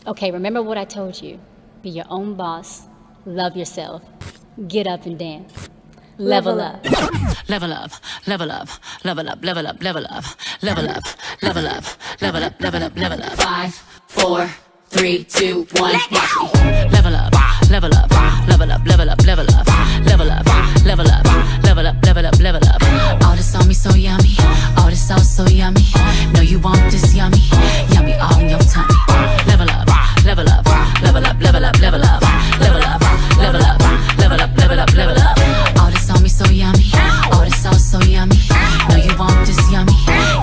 Okay, remember what I told you. Be your own boss. Love yourself. Get up and dance. Level up. Level up, level up, level up, level up, level up, level up, level up, level up, level up, level up. 5, 4, 3, 2, 1. Level up, level up, level up, level up, level up, level up, level up, level up, level up, level up. All this on me so yummy, all this sauce so yummy. Know you want this yummy, yummy all in your tummy. Level up, level up, level up, level up, level up, level up, level up, level up, level up, level up. All this on me so yummy, all this sauce so yummy. Know you want this yummy,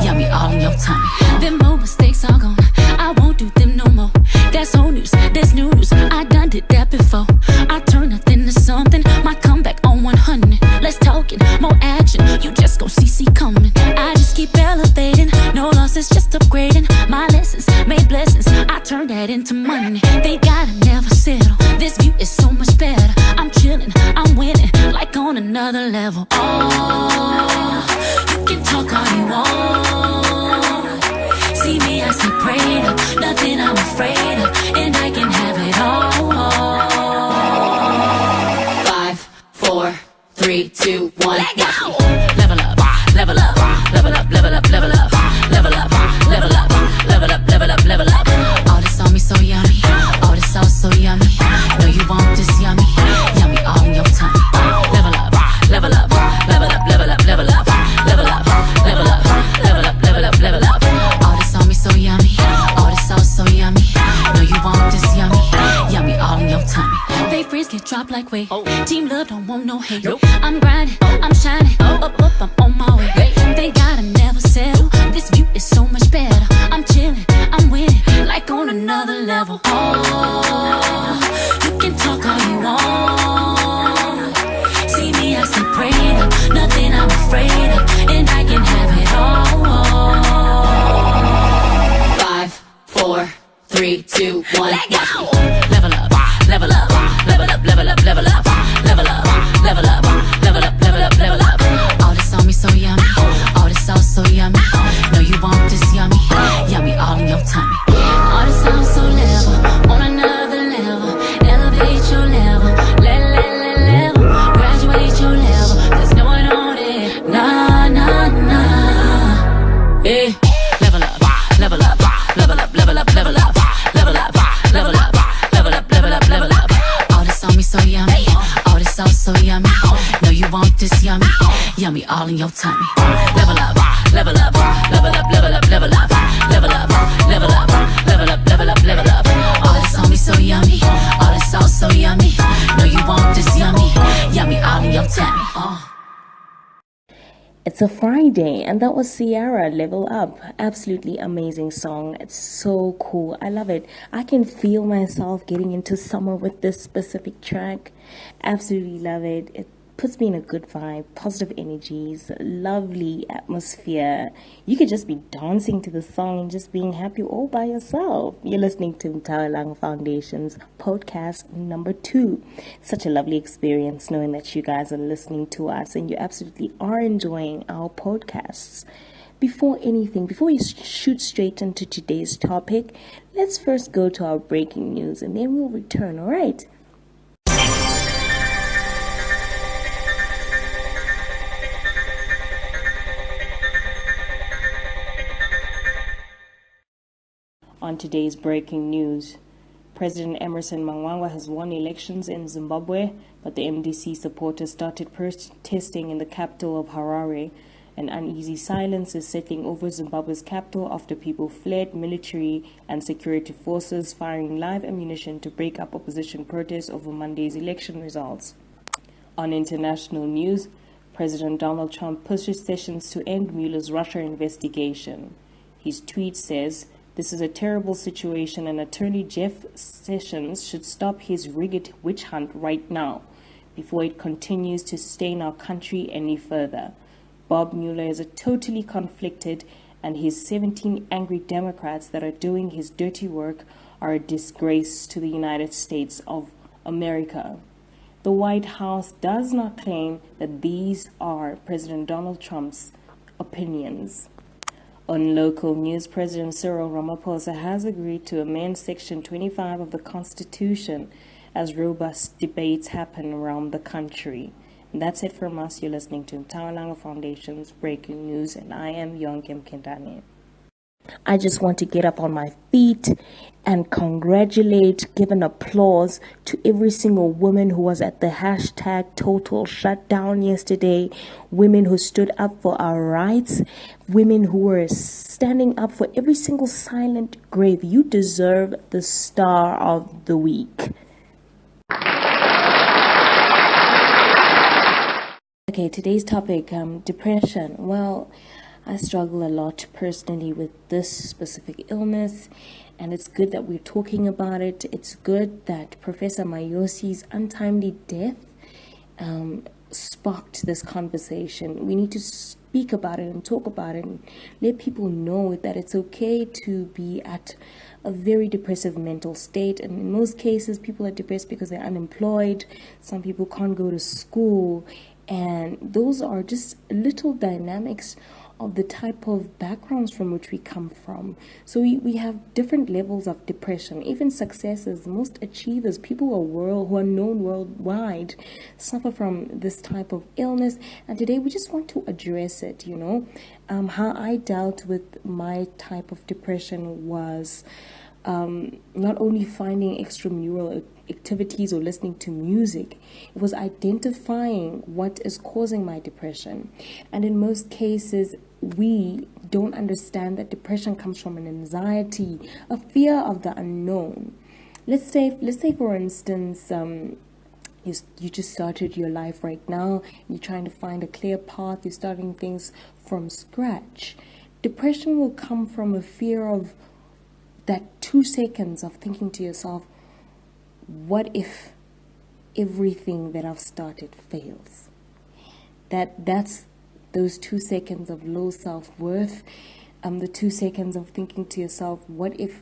yummy all in your tummy. Them more mistakes are gone, I won't do them no more. That's old news, that's new news, I done did that before. I turn nothing to something, my comeback on 100. Less talking, more action, you just gon' see coming. I just keep elevating, no losses, just upgrading. My lessons made blessings, I turn that into money. They gotta never settle, this view is so much better. I'm chilling, I'm winning, like on another level. Oh, you can talk all you want. See me, I see prayed up, nothing I'm afraid of, and I can have it all. 5, 4, 3, 2, 1. Level up, level up, level up, level up, level up, level up, level up, level up, level up, level up. All this on me so yummy, all this sauce so yummy. Know you want this yummy, yummy all in your tummy. Level up, level up, level up, level up, level up, level up, level up, level up, level up, level up. All this on me so yummy, all this sauce so yummy. Know you want this yummy, yummy all in your tummy. Fake friends get dropped like weight. Team love don't want no hate. I'm grinding, I'm shining, up, I'm on my way. They gotta never settle, this view is so much better. I'm chilling, I'm winning, like on another level. Oh, you can talk all you want. See me, I see prayed up, nothing I'm afraid of, and I can have it all. 5, 4, 3, 2, 1. Level up, level up, level up, level up, level up, level up, level up, level up, level up, level up. All this on me so yummy, all this sauce so yummy. Know you want this yummy, yummy all in your tummy. All this sauce so level, on another level. Elevate your level, level. Graduate your level, there's no one on it. Nah. Hey, level up, level up, level up, level up, level up, level up, level up, level up, level up, level up. All this on me so yummy, all this sauce so yummy. Know you want this yummy, yummy all in your tummy. Level up, level up, level up, level up, level up, level up, level up, level up, level up, level up. All this on me so yummy, all this sauce so yummy. Know you want this yummy, yummy all in your tummy. It's a Friday, and that was Sierra, Level Up. Absolutely amazing song. It's so cool. I love it. I can feel myself getting into summer with this specific track. Absolutely love it. It puts me in a good vibe, positive energies, lovely atmosphere. You could just be dancing to the song and just being happy all by yourself. You're listening to Mthawelnaga Foundation's podcast number 2. Such a lovely experience knowing that you guys are listening to us and you absolutely are enjoying our podcasts. Before we shoot straight into today's topic, let's first go to our breaking news and then we'll return, all right? On today's breaking news, President Emmerson Mnangagwa has won elections in Zimbabwe, but the MDC supporters started protesting in the capital of Harare. An uneasy silence is settling over Zimbabwe's capital after people fled military and security forces firing live ammunition to break up opposition protests over Monday's election results. On international news, President Donald Trump pushes Sessions to end Mueller's Russia investigation. His tweet says, "This is a terrible situation and Attorney Jeff Sessions should stop his rigged witch hunt right now before it continues to stain our country any further. Bob Mueller is totally conflicted and his 17 angry Democrats that are doing his dirty work are a disgrace to the United States of America." The White House does not claim that these are President Donald Trump's opinions. On local news, President Cyril Ramaphosa has agreed to amend Section 25 of the Constitution as robust debates happen around the country. And that's it from us. You're listening to Mthawelnaga Foundation's Breaking News, and I am Yonkem Kendane. I just want to get up on my feet and congratulate, give an applause to every single woman who was at the hashtag total shutdown yesterday, women who stood up for our rights, women who were standing up for every single silent grave. You deserve the star of the week. Okay, today's topic, depression. Well, I struggle a lot personally with this specific illness, and it's good that we're talking about it. It's good that Professor Mayosi's untimely death sparked this conversation. We need to speak about it and talk about it and let people know that it's okay to be at a very depressive mental state. And in most cases, people are depressed because they're unemployed. Some people can't go to school. And those are just little dynamics of the type of backgrounds from which we come from. So we have different levels of depression. Even successes, most achievers, people who are known worldwide, suffer from this type of illness. And today we just want to address it, How I dealt with my type of depression was not only finding extramural activities or listening to music, it was identifying what is causing my depression. And in most cases, we don't understand that depression comes from an anxiety, a fear of the unknown. Let's say for instance, you just started your life right now, you're trying to find a clear path, you're starting things from scratch. Depression will come from a fear of that 2 seconds of thinking to yourself, what if everything that I've started fails? That's those 2 seconds of low self-worth, the 2 seconds of thinking to yourself, what if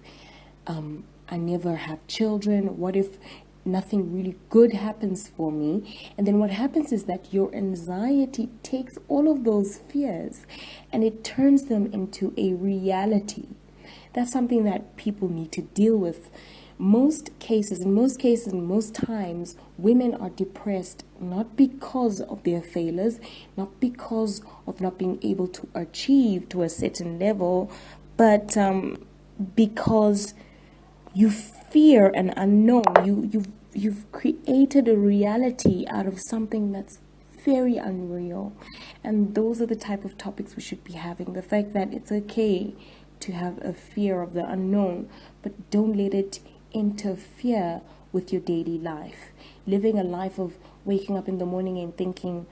I never have children? What if nothing really good happens for me? And then what happens is that your anxiety takes all of those fears and it turns them into a reality. That's something that people need to deal with. Most times, women are depressed not because of their failures, not because of not being able to achieve to a certain level, but because you fear an unknown. You've created a reality out of something that's very unreal. And those are the type of topics we should be having. The fact that it's okay to have a fear of the unknown, but don't let it interfere with your daily life. Living a life of waking up in the morning and thinking,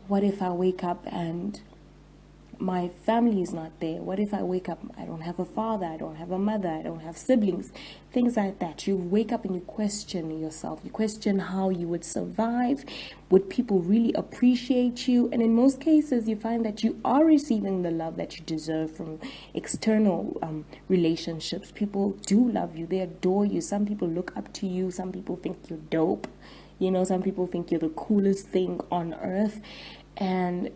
what if I wake up and my family is not there? What if I wake up, I don't have a father, I don't have a mother, I don't have siblings, things like that. You wake up and you question yourself. You question how you would survive. Would people really appreciate you? And in most cases, you find that you are receiving the love that you deserve from external relationships. People do love you. They adore you. Some people look up to you. Some people think you're dope. Some people think you're the coolest thing on earth. And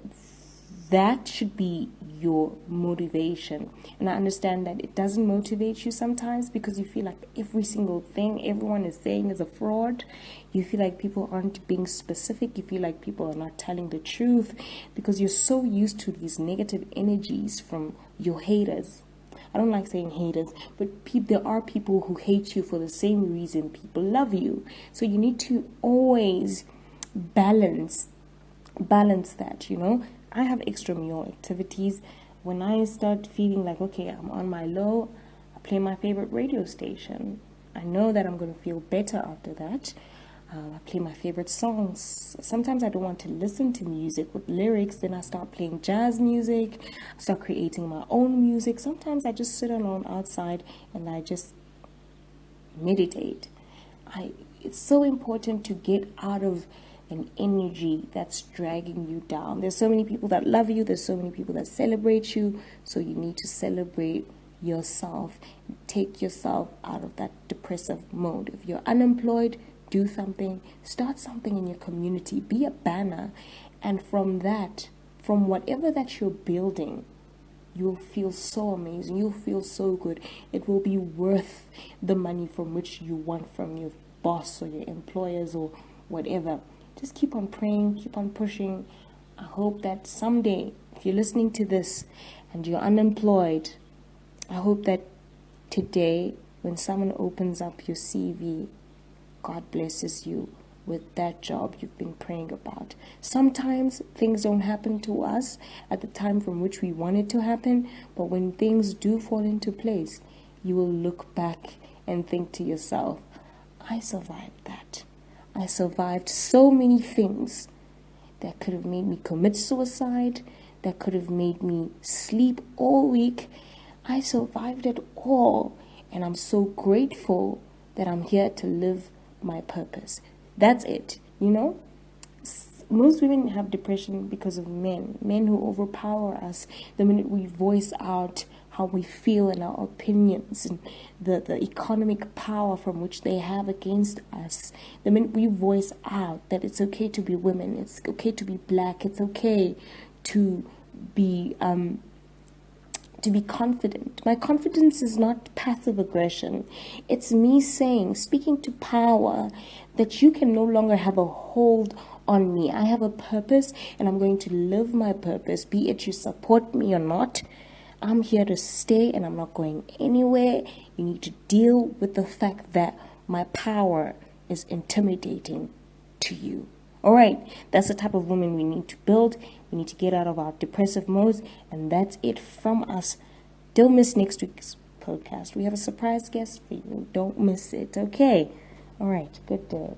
that should be your motivation. And I understand that it doesn't motivate you sometimes because you feel like every single thing everyone is saying is a fraud. You feel like people aren't being specific. You feel like people are not telling the truth because you're so used to these negative energies from your haters. I don't like saying haters, but there are people who hate you for the same reason people love you. So you need to always balance that, I have extramural activities. When I start feeling like, okay, I'm on my low, I play my favorite radio station. I know that I'm going to feel better after that. I play my favorite songs. Sometimes I don't want to listen to music with lyrics. Then I start playing jazz music. I start creating my own music. Sometimes I just sit alone outside and I just meditate. It's so important to get out of an energy that's dragging you down. There's so many people that love you. There's so many people that celebrate you. So you need to celebrate yourself. Take yourself out of that depressive mode. If you're unemployed, do something. Start something in your community. Be a banner. And from whatever that you're building, you'll feel so amazing. You'll feel so good. It will be worth the money from which you want from your boss or your employers or whatever. Just keep on praying, keep on pushing. I hope that someday, if you're listening to this and you're unemployed, I hope that today, when someone opens up your CV, God blesses you with that job you've been praying about. Sometimes things don't happen to us at the time from which we want it to happen, but when things do fall into place, you will look back and think to yourself, I survived that. I survived so many things that could have made me commit suicide, that could have made me sleep all week. I survived it all, and I'm so grateful that I'm here to live my purpose. That's it, you know? Most women have depression because of men who overpower us the minute we voice out how we feel and our opinions and the economic power from which they have against us. The minute we voice out that it's okay to be women, it's okay to be black, it's okay to be confident. My confidence is not passive aggression. It's me speaking to power, that you can no longer have a hold on me. I have a purpose and I'm going to live my purpose, be it you support me or not. I'm here to stay and I'm not going anywhere. You need to deal with the fact that my power is intimidating to you. All right, that's the type of woman we need to build. We need to get out of our depressive modes, and that's it from us. Don't miss next week's podcast. We have a surprise guest for you. Don't miss it, okay? All right, good day.